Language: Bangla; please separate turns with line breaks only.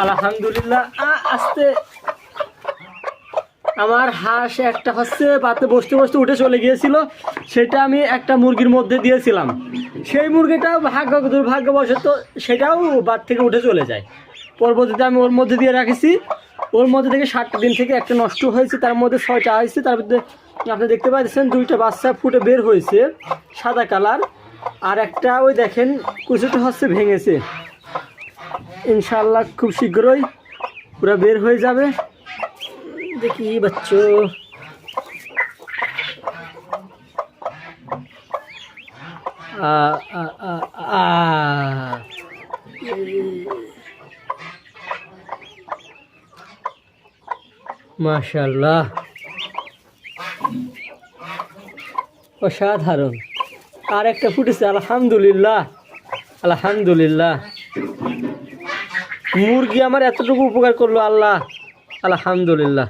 আলহামদুলিল্লাহ। আস্তে আমার হাঁস একটা হচ্ছে বাতে বসতে বসতে উঠে চলে গিয়েছিল, সেটা আমি একটা মুরগির মধ্যে দিয়েছিলাম। সেই মুরগিটা দুর্ভাগ্যবশত সেটাও বাত থেকে উঠে চলে যায়। পরবর্তীতে আমি ওর মধ্যে দিয়ে রাখেছি, ওর মধ্যে থেকে 7টা ডিম থেকে একটা নষ্ট হয়েছে, তার মধ্যে 6টা হয়েছে। তার মধ্যে আপনি দেখতে পাচ্ছেন 2টা বাচ্চা ফুটে বের হয়েছে সাদা কালার, আর একটা ওই দেখেন কুচুটা হচ্ছে ভেঙেছে। ইনশাআল্লাহ খুব শীঘ্রই পুরো বের হয়ে যাবে। দেখি বাচ্চো মাশাআল্লাহ, অসাধারণ। আর একটা ফুটেছে, আলহামদুলিল্লাহ আলহামদুলিল্লাহ। মুরগি আমার এতটুকু উপকার করলো আল্লাহ, আলহামদুলিল্লাহ।